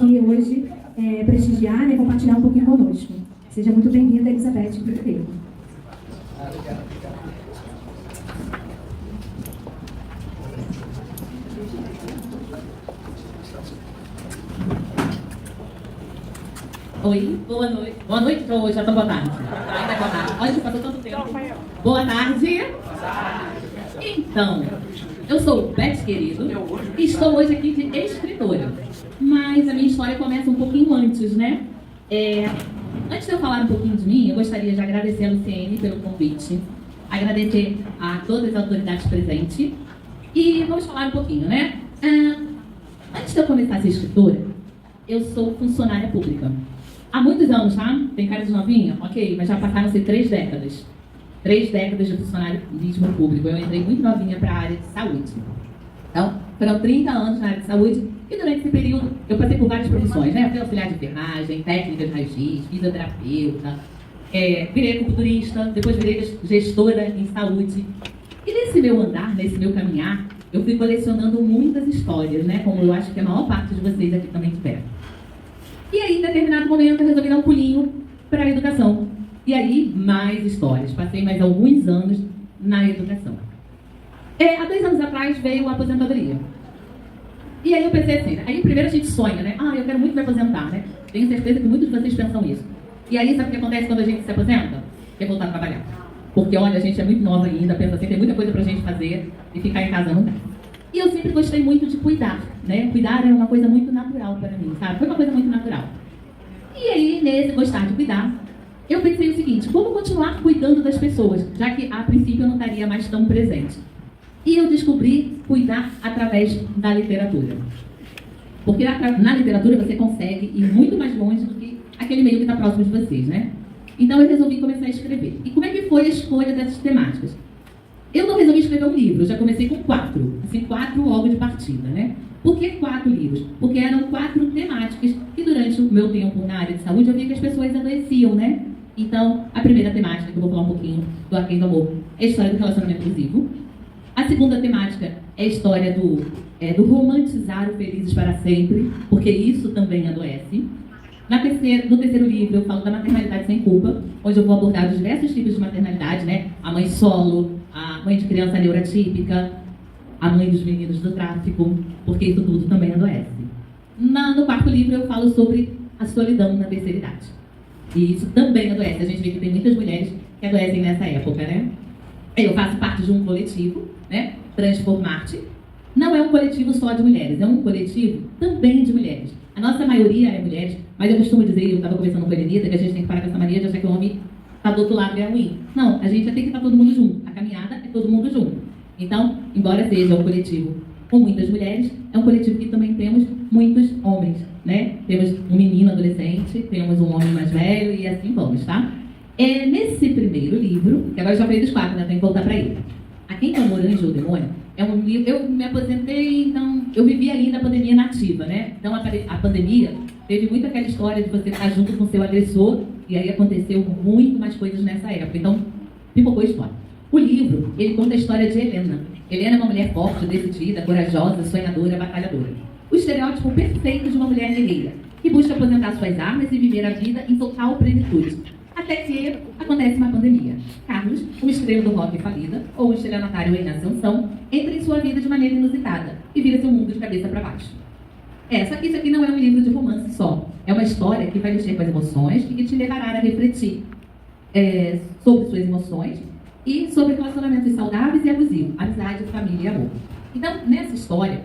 E hoje prestigiar e compartilhar um pouquinho conosco. Seja muito bem-vinda, Elizabeth Figueiredo. Oi, boa noite. Boa noite ou já tá boa tarde? Ainda é boa tarde. Olha, já passou tanto tempo. Boa tarde. Então, eu sou Beth Querido e estou hoje aqui de escritora. Mas a minha história começa um pouquinho antes, né? Antes de eu falar um pouquinho de mim, eu gostaria de agradecer a Luciene pelo convite, agradecer a todas as autoridades presentes e vamos falar um pouquinho, né? Antes de eu começar a ser escritora, eu sou funcionária pública. Há muitos anos, tá? Tem cara de novinha? Ok, mas já passaram-se 3 décadas. 3 décadas de funcionarismo público. Eu entrei muito novinha para a área de saúde. Então, foram 30 anos na área de saúde e durante esse período eu passei por várias profissões, né? Fui auxiliar de enfermagem, técnica de raio-x, fisioterapeuta, virei acupunturista, depois virei gestora em saúde. E nesse meu andar, nesse meu caminhar, eu fui colecionando muitas histórias, né? Como eu acho que a maior parte de vocês aqui também tiveram. E aí, em determinado momento, eu resolvi dar um pulinho para a educação. E aí, mais histórias. Passei mais alguns anos na educação. Há 2 anos atrás veio a aposentadoria. E aí eu pensei assim, aí primeiro a gente sonha, né? Eu quero muito me aposentar, né? Tenho certeza que muitos de vocês pensam isso. E aí, sabe o que acontece quando a gente se aposenta? Quer voltar a trabalhar. Porque, olha, a gente é muito nova ainda, pensa assim, tem muita coisa pra gente fazer e ficar em casa não dá. E eu sempre gostei muito de cuidar, né? Cuidar era uma coisa muito natural para mim, sabe? Foi uma coisa muito natural. E aí, nesse gostar de cuidar, eu pensei o seguinte, como continuar cuidando das pessoas, já que a princípio eu não estaria mais tão presente. E eu descobri cuidar através da literatura. Porque na literatura você consegue ir muito mais longe do que aquele meio que está próximo de vocês, né? Então eu resolvi começar a escrever. E como é que foi a escolha dessas temáticas? Eu não resolvi escrever um livro, eu já comecei com 4. Assim, 4 logo de partida, né? Por que 4 livros? Porque eram 4 temáticas que durante o meu tempo na área de saúde eu vi que as pessoas adoeciam, né? Então, a primeira temática, que eu vou falar um pouquinho do Aquém do Amor, é a história do relacionamento abusivo. A segunda temática é a história do romantizar o felizes para sempre, porque isso também adoece. No terceiro livro, eu falo da maternidade sem culpa, onde eu vou abordar os diversos tipos de maternidade, né? A mãe solo, a mãe de criança neurotípica, a mãe dos meninos do tráfico, porque isso tudo também adoece. No quarto livro, eu falo sobre a solidão na terceira idade. E isso também adoece. A gente vê que tem muitas mulheres que adoecem nessa época, né? Eu faço parte de um coletivo, né? Transformarte. Não é um coletivo só de mulheres, é um coletivo também de mulheres. A nossa maioria é mulheres, mas eu costumo dizer, eu estava conversando com a Elenita, que a gente tem que parar com essa mania de achar que o homem está do outro lado e é ruim. Não, a gente tem que estar todo mundo junto. A caminhada é todo mundo junto. Então, embora seja um coletivo com muitas mulheres, é um coletivo que também temos muitos homens, né? Temos um menino adolescente, temos um homem mais velho e assim vamos, tá? Nesse primeiro livro, que agora eu já falei dos 4, né? Tem que voltar para ele. A Quem Amor, Anjo ou Demônio, é um livro, eu me aposentei, então eu vivi ainda a pandemia nativa, né? Então a pandemia teve muito aquela história de você estar junto com o seu agressor, e aí aconteceu muito mais coisas nessa época. Então, pipocou a história. O livro, ele conta a história de Helena. Helena é uma mulher forte, decidida, corajosa, sonhadora, batalhadora. O estereótipo perfeito de uma mulher guerreira, que busca aposentar suas armas e viver a vida em total plenitude. Até que acontece uma pandemia. Carlos, uma estrela do rock falida, ou um estelionatário em ascensão, entra em sua vida de maneira inusitada e vira seu mundo de cabeça para baixo. Só que isso aqui não é um livro de romance só. É uma história que vai mexer com as emoções e que te levará a refletir sobre suas emoções e sobre relacionamentos saudáveis e abusivos, amizade, família e amor. Então, nessa história,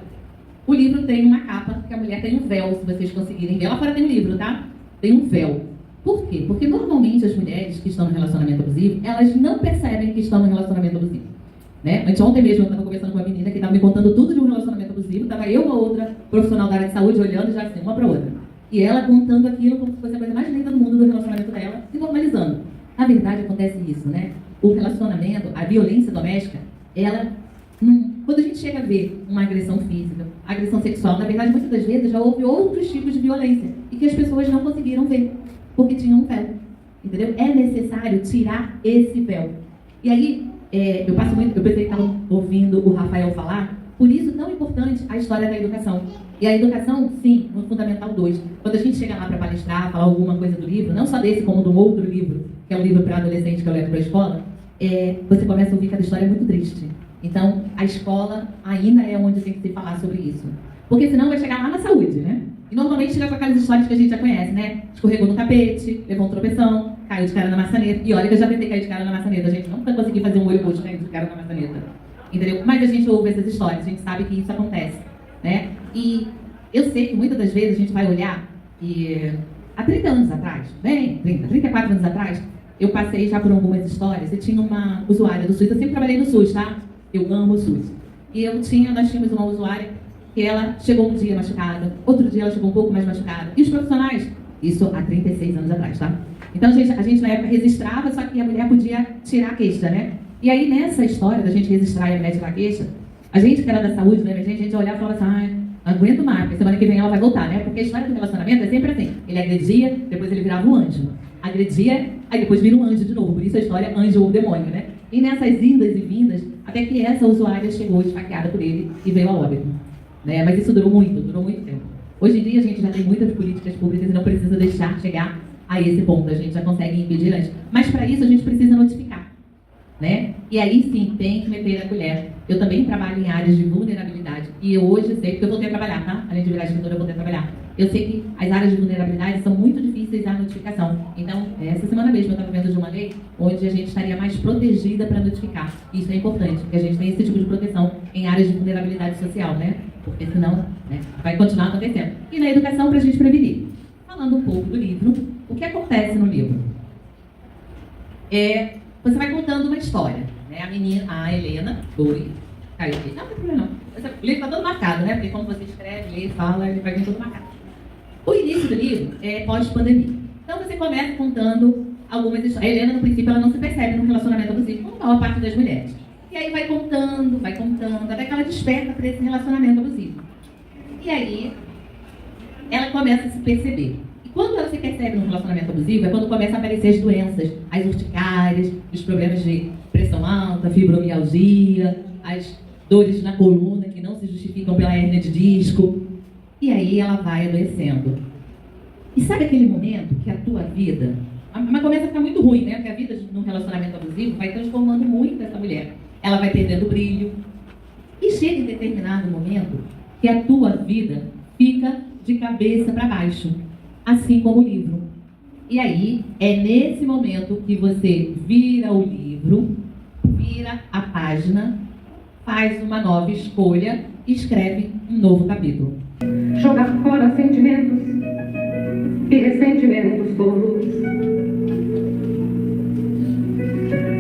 o livro tem uma capa, que a mulher tem um véu, se vocês conseguirem ver. Lá fora tem um livro, tá? Tem um véu. Por quê? Porque normalmente as mulheres que estão no relacionamento abusivo, elas não percebem que estão no relacionamento abusivo. Né? Anteontem mesmo eu estava conversando com uma menina que estava me contando tudo de um relacionamento abusivo, estava eu e uma outra profissional da área de saúde olhando já assim, uma para outra. E ela contando aquilo como se fosse a coisa mais linda do mundo do relacionamento dela, se normalizando. Na verdade acontece isso, né? O relacionamento, a violência doméstica, ela, quando a gente chega a ver uma agressão física, agressão sexual, na verdade muitas das vezes já houve outros tipos de violência e que as pessoas não conseguiram ver, porque tinham um véu. Entendeu? É necessário tirar esse véu. E aí, eu pensei que estava ouvindo o Rafael falar, por isso tão importante a história da educação. E a educação, sim, no Fundamental 2. Quando a gente chega lá para palestrar, falar alguma coisa do livro, não só desse, como de um outro livro, que é um livro para adolescente que eu levo para a escola, você começa a ouvir que a história é muito triste. Então, a escola ainda é onde tem que se falar sobre isso. Porque senão vai chegar lá na saúde, né? E normalmente chega com aquelas histórias que a gente já conhece, né? Escorregou no tapete, levou um tropeção, caiu de cara na maçaneta. E olha que eu já tentei cair de cara na maçaneta, gente. Não consegui fazer um olho roxo caindo de cara na maçaneta. Entendeu? Mas a gente ouve essas histórias, a gente sabe que isso acontece, né? E eu sei que muitas das vezes a gente vai olhar e há 30 anos atrás, 34 anos atrás, eu passei já por algumas histórias e tinha uma usuária do SUS. Eu sempre trabalhei no SUS, tá? Eu amo o SUS. E nós tínhamos uma usuária que ela chegou um dia machucada, outro dia ela chegou um pouco mais machucada. E os profissionais, isso há 36 anos atrás, tá? Então a gente na época registrava, só que a mulher podia tirar a queixa, né? E aí nessa história da gente registrar e a mulher tirar a queixa, a gente que era da saúde, né? A gente olhava e falava assim, não aguento mais, porque semana que vem ela vai voltar, né? Porque a história do relacionamento é sempre assim. Ele agredia, depois ele virava um anjo. Agredia, aí depois vira um anjo de novo. Por isso a história anjo ou demônio, né? E nessas indas e vindas, até que essa usuária chegou esfaqueada por ele e veio a óbito. Né? Mas isso durou muito tempo. Hoje em dia a gente já tem muitas políticas públicas e não precisa deixar chegar a esse ponto. A gente já consegue impedir antes. Mas para isso a gente precisa notificar. Né? E aí sim, tem que meter a colher. Eu também trabalho em áreas de vulnerabilidade. E eu hoje sei, porque eu voltei a trabalhar, tá? Além de virar escritora, eu voltei a trabalhar. Eu sei que as áreas de vulnerabilidade são muito difíceis à notificação. Então, essa semana mesmo eu estava vendo de uma lei onde a gente estaria mais protegida para notificar. Isso é importante, que a gente tenha esse tipo de proteção em áreas de vulnerabilidade social, né? Porque senão, né, vai continuar acontecendo. E na educação, para a gente prevenir. Falando um pouco do livro, o que acontece no livro? Você vai contando uma história, né? A Helena, caiu aqui. Não tem problema não. O livro está todo marcado, né? Porque quando você escreve, lê, fala, ele vai vir todo marcado. O início do livro é pós-pandemia. Então você começa contando algumas histórias. A Helena, no princípio, ela não se percebe num relacionamento abusivo, como a maior parte das mulheres. E aí vai contando, até que ela desperta para esse relacionamento abusivo. E aí ela começa a se perceber. E quando ela se percebe num relacionamento abusivo, é quando começam a aparecer as doenças, as urticárias, os problemas de pressão alta, fibromialgia, as dores na coluna que não se justificam pela hérnia de disco. E aí ela vai adoecendo. E sabe aquele momento que a tua vida... Mas começa a ficar muito ruim, né? Porque a vida num relacionamento abusivo vai transformando muito essa mulher. Ela vai perdendo o brilho. E chega em determinado momento que a tua vida fica de cabeça para baixo. Assim como o livro. E aí, é nesse momento que você vira o livro, vira a página, faz uma nova escolha e escreve um novo capítulo. Jogar fora sentimentos e ressentimentos tolos.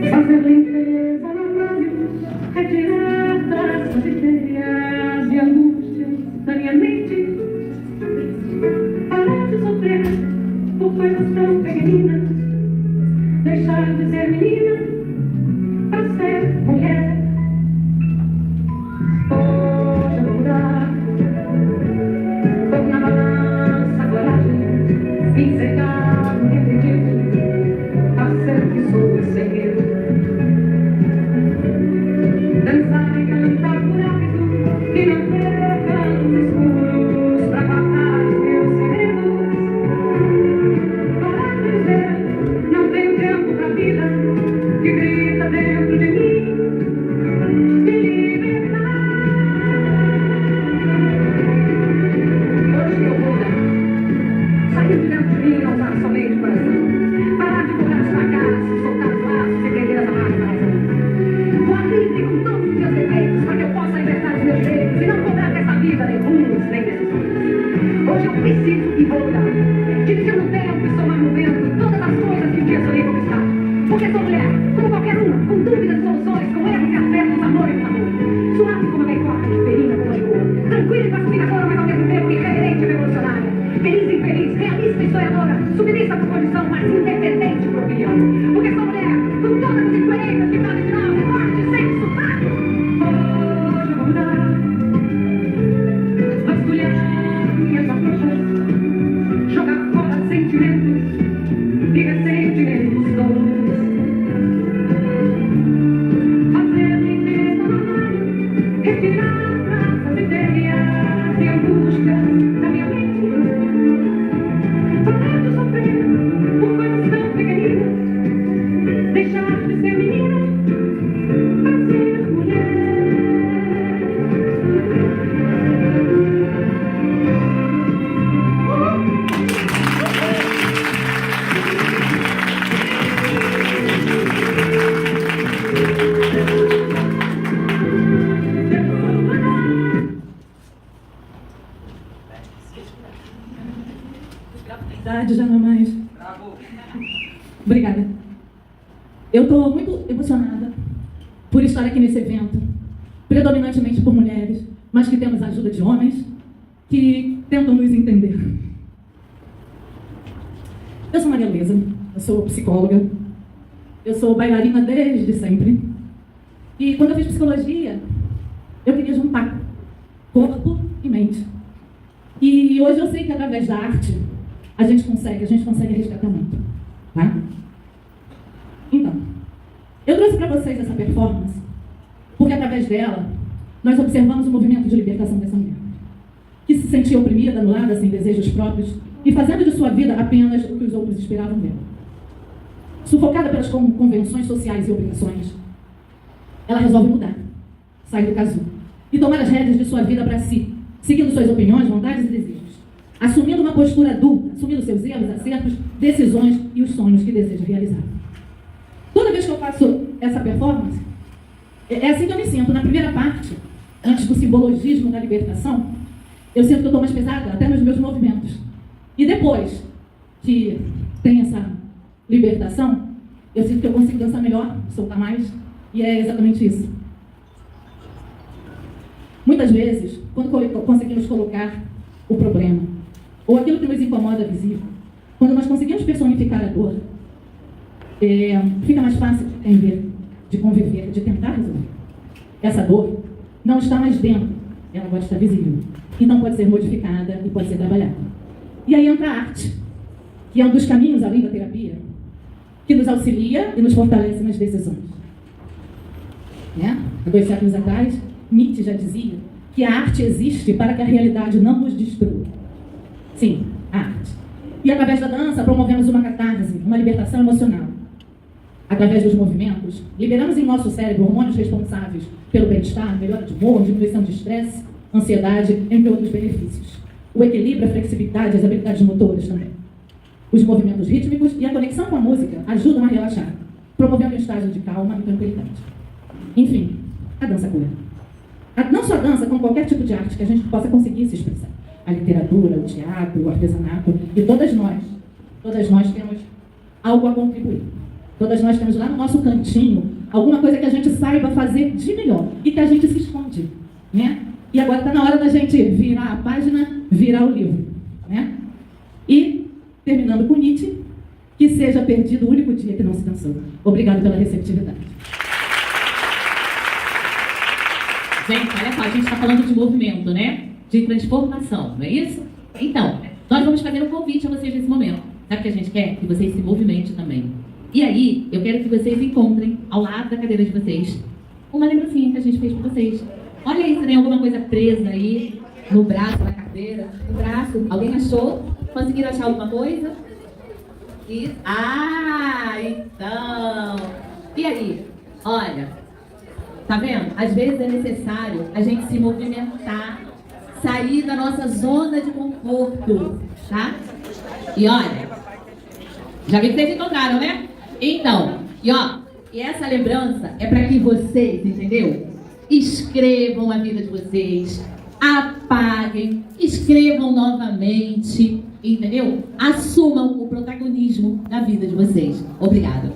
Fazer limpeza na lábios, retirar traças ideias e angústias da minha mente. Parar de sofrer por coisas tão pequeninas. Deixar de ser menina para ser mulher. Hoje eu vou mudar. Vou na balança a coragem, vim secar o que acredito, a ser que sou e sem medo. Dançar e cantar por hábito e não ter cantos escuros pra guardar os meus segredos. Parar de dizer, não tenho tempo pra vida que grita dentro de mim. Me libertar. Hoje eu vou sair de dentro de mim e não usar somente o coração. Parar de cobrar os fracassos, soltar os laços e prender as amarras da razão. Vou livre com todos os meus defeitos para que eu possa libertar os meus direitos e não cobrar dessa vida nem rumos, nem decisões. Hoje eu preciso e vou mudar. Dividir no tempo e somar no vento todas as coisas que um dia sonhei conquistar. Porque sou mulher, como qualquer uma, com dúvidas e soluções, com erros e acertos, amor e amor. Suave como a gaivota, ferina como a leoa. Tranquila e pacificadora, mas ao mesmo tempo irreverente e revolucionária. Feliz e infeliz, realista e sonhadora. Submissa por condição, mas independente por opinião. Porque sou mulher, com todas as incoerências que podem virar de morte sem sotaque. Hoje eu vou mudar. Vasculhar minhas afrouxas. Jogar fora sentimentos e ressentimentos todos. Fazer limpeza no armário, retirar traças ideias e angústias Idade já não é mais. Obrigada. Eu estou muito emocionada por estar aqui nesse evento, predominantemente por mulheres, mas que temos a ajuda de homens que tentam nos entender. Eu sou Maria Luísa, eu sou psicóloga, eu sou bailarina desde sempre. E quando eu fiz psicologia, eu queria juntar corpo e mente. E hoje eu sei que através da arte a gente consegue resgatar muito, tá? Então, eu trouxe para vocês essa performance porque através dela nós observamos o movimento de libertação dessa mulher, que se sentia oprimida, anulada, sem desejos próprios e fazendo de sua vida apenas o que os outros esperavam dela. Sufocada pelas convenções sociais e obrigações, ela resolve mudar, sair do casulo e tomar as rédeas de sua vida para si, seguindo suas opiniões, vontades e desejos, assumindo uma postura adulta, assumindo seus erros, acertos, decisões e os sonhos que deseja realizar. Toda vez que eu faço essa performance, é assim que eu me sinto. Na primeira parte, antes do simbologismo da libertação, eu sinto que eu estou mais pesada, até nos meus movimentos. E depois que tem essa libertação, eu sinto que eu consigo dançar melhor, soltar mais, e é exatamente isso. Muitas vezes, quando conseguimos colocar o problema, ou aquilo que nos incomoda visível, quando nós conseguimos personificar a dor, fica mais fácil de entender, de conviver, de tentar resolver. Essa dor não está mais dentro, ela agora está visível. Então pode ser modificada e pode ser trabalhada. E aí entra a arte, que é um dos caminhos, além da terapia, que nos auxilia e nos fortalece nas decisões. Há 2 séculos atrás, Nietzsche já dizia que a arte existe para que a realidade não nos destrua. Sim, a arte. E através da dança promovemos uma catarse, uma libertação emocional. Através dos movimentos, liberamos em nosso cérebro hormônios responsáveis pelo bem-estar, melhora de humor, diminuição de estresse, ansiedade, entre outros benefícios. O equilíbrio, a flexibilidade, as habilidades motoras também. Os movimentos rítmicos e a conexão com a música ajudam a relaxar, promovendo um estágio de calma e tranquilidade. Enfim, a dança cura. Não só a dança, como qualquer tipo de arte que a gente possa conseguir se expressar. A literatura, o teatro, o artesanato, e todas nós temos algo a contribuir. Todas nós temos lá no nosso cantinho alguma coisa que a gente saiba fazer de melhor e que a gente se esconde, né? E agora está na hora da gente virar a página, virar o livro, né? E, terminando com Nietzsche, que seja perdido o único dia que não se cansou. Obrigado pela receptividade. Gente, olha só, a gente está falando de movimento, né? De transformação, não é isso? Então, nós vamos fazer um convite a vocês nesse momento. Sabe o que a gente quer? Que vocês se movimentem também. E aí, eu quero que vocês encontrem, ao lado da cadeira de vocês, uma lembrancinha que a gente fez para vocês. Olha aí se tem alguma coisa presa aí, no braço da cadeira, no braço. Alguém achou? Conseguiram achar alguma coisa? Isso. Ah, então. E aí? Olha, tá vendo? Às vezes é necessário a gente se movimentar, sair da nossa zona de conforto, tá? E olha, já vi que vocês encontraram, né? Então, e essa lembrança é para que vocês, entendeu? Escrevam a vida de vocês, apaguem, escrevam novamente, entendeu? Assumam o protagonismo da vida de vocês. Obrigada.